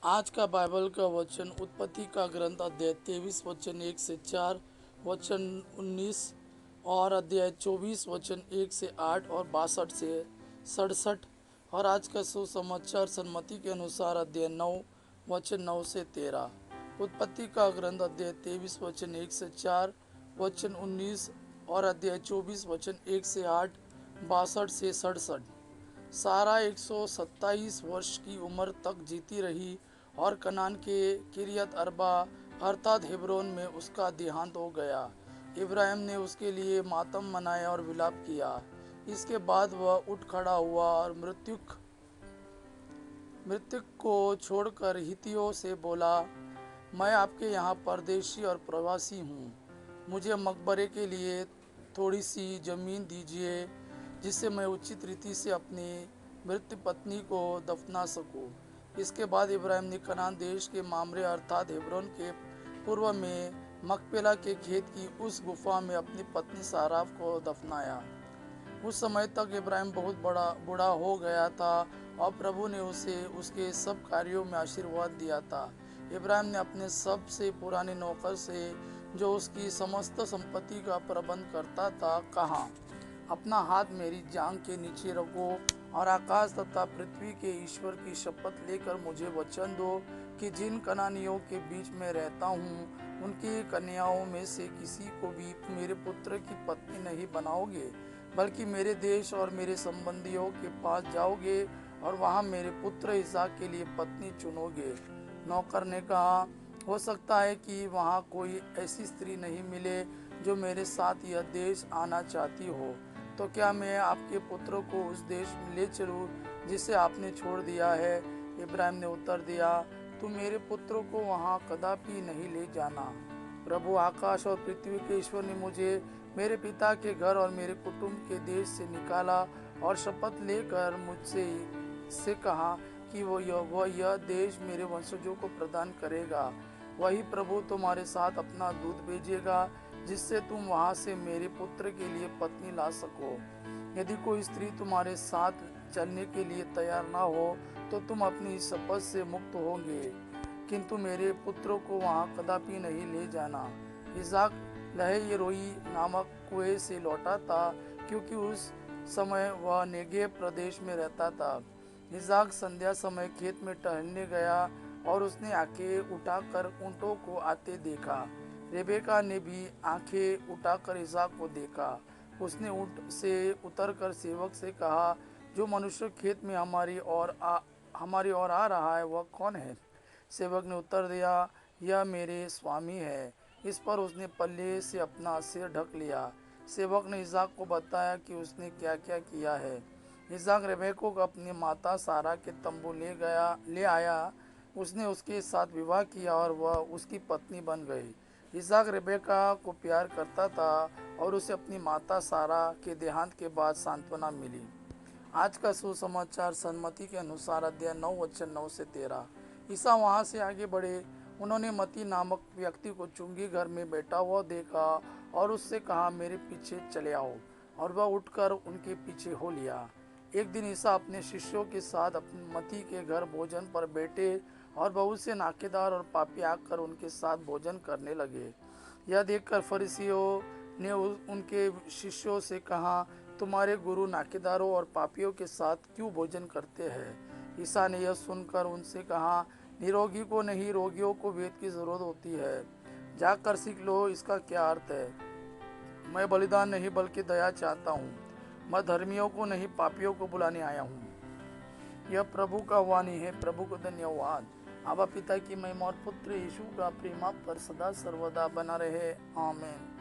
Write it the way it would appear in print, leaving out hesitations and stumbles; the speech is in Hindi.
आज का बाइबल का वचन उत्पत्ति का ग्रंथ अध्याय 23 वचन 1 से 4, वचन 19 और अध्याय 24 वचन 1 से 8 और 62 से 67। और आज का सुसमाचार सन्मति के अनुसार अध्याय 9 वचन 9 से 13। उत्पत्ति का ग्रंथ अध्याय 23 वचन 1 से 4, वचन 19 और अध्याय 24 वचन 1 से 8, 62 से 67। सारा 127 वर्ष की उम्र तक जीती रही और कनान के किरियत अरबा अर्थात हेब्रोन में उसका देहांत हो गया। इब्राहिम ने उसके लिए मातम मनाया और विलाप किया। इसके बाद वह उठ खड़ा हुआ और मृतक को छोड़कर हित्तियों से बोला, मैं आपके यहाँ परदेशी और प्रवासी हूँ। मुझे मकबरे के लिए थोड़ी सी ज़मीन दीजिए जिससे मैं उचित रीति से अपनी मृत पत्नी को दफना सकूं। इसके बाद इब्राहिम ने कनान देश के मामरे अर्थात हेब्रोन के पूर्व में मकपेला के खेत की उस गुफा में अपनी पत्नी साराफ को दफनाया। उस समय तक इब्राहिम बहुत बूढ़ा हो गया था और प्रभु ने उसे उसके सब कार्यों में आशीर्वाद दिया था। इब्राहिम ने अपने सबसे पुराने नौकर से जो उसकी समस्त संपत्ति का प्रबंध करता था कहा, अपना हाथ मेरी जांघ के नीचे रखो और आकाश तथा पृथ्वी के ईश्वर की शपथ लेकर मुझे वचन दो कि जिन कनानियों के बीच में रहता हूँ उनकी कन्याओं में से किसी को भी मेरे पुत्र की पत्नी नहीं बनाओगे, बल्कि मेरे देश और मेरे संबंधियों के पास जाओगे और वहाँ मेरे पुत्र इसहाक के लिए पत्नी चुनोगे। नौकर ने कहा, हो सकता है कि वहाँ कोई ऐसी स्त्री नहीं मिले जो मेरे साथ यह देश आना चाहती हो, तो क्या मैं आपके पुत्र को उस देश में ले चलूँ जिसे आपने छोड़ दिया है? इब्राहिम ने उत्तर दिया, तुम मेरे पुत्र को वहाँ कदापि नहीं ले जाना। प्रभु आकाश और पृथ्वी के ईश्वर ने मुझे मेरे पिता के घर और मेरे कुटुंब के देश से निकाला और शपथ लेकर मुझसे कहा कि वह यह देश मेरे वंशजों को प्रदान करेगा। वही प्रभु तुम्हारे साथ अपना दूत भेजेगा जिससे तुम वहां से मेरे पुत्र के लिए पत्नी ला सको। यदि कोई स्त्री तुम्हारे साथ चलने के लिए तैयार ना हो तो तुम अपनी शपथ से मुक्त होंगे, किंतु मेरे पुत्र को वहां कदापि नहीं ले जाना। इसहाक लहैरोई नामक कुएं से लौटा था क्योंकि उस समय वह नेगेव प्रदेश में रहता था। इसहाक संध्या समय खेत में टहलने गया और उसने आंखें उठाकर ऊंटों को आते देखा। रेबेका ने भी आंखें उठाकर इसहाक को देखा। उसने ऊंट से उतरकर सेवक से कहा, जो मनुष्य खेत में हमारी ओर आ रहा है वह कौन है? सेवक ने उत्तर दिया, यह मेरे स्वामी है। इस पर उसने पल्ले से अपना सिर ढक लिया। सेवक ने इसहाक को बताया कि उसने क्या क्या किया है। इसहाक रेबेका को अपनी माता सारा के तंबू ले आया। उसने उसके साथ विवाह किया और वह उसकी पत्नी बन गई। इसहाक रेबेका को प्यार करता था और उसे अपनी माता सारा के देहांत के बाद सांत्वना मिली। आज का सुसमाचार सन्मति के अनुसार अध्याय 9 वचन 9 से 13। ईसा वहां से आगे बढ़े। उन्होंने मती नामक व्यक्ति को चुंगी घर में बैठा हुआ देखा और उससे कहा, मेरे पीछे चले आओ, और वह उठकर उनके पीछे हो लिया। एक दिन ईसा अपने शिष्यों के साथ अपने मती के घर भोजन पर बैठे और बहुत से नाकेदार और पापी आकर उनके साथ भोजन करने लगे। यह देखकर फरीसियों ने उनके शिष्यों से कहा, तुम्हारे गुरु नाकेदारों और पापियों के साथ क्यों भोजन करते हैं? ईसा ने यह सुनकर उनसे कहा, निरोगी को नहीं, रोगियों को वेद की जरूरत होती है। जाकर सीख लो इसका क्या अर्थ है। मैं बलिदान नहीं बल्कि दया चाहता हूँ। मैं धर्मियों को नहीं पापियों को बुलाने आया हूँ। यह प्रभु का वाणी है। प्रभु को धन्यवाद। आबा पिता की महिमा और पुत्र यीशु का प्रेम आप पर सदा सर्वदा बना रहे। आमीन।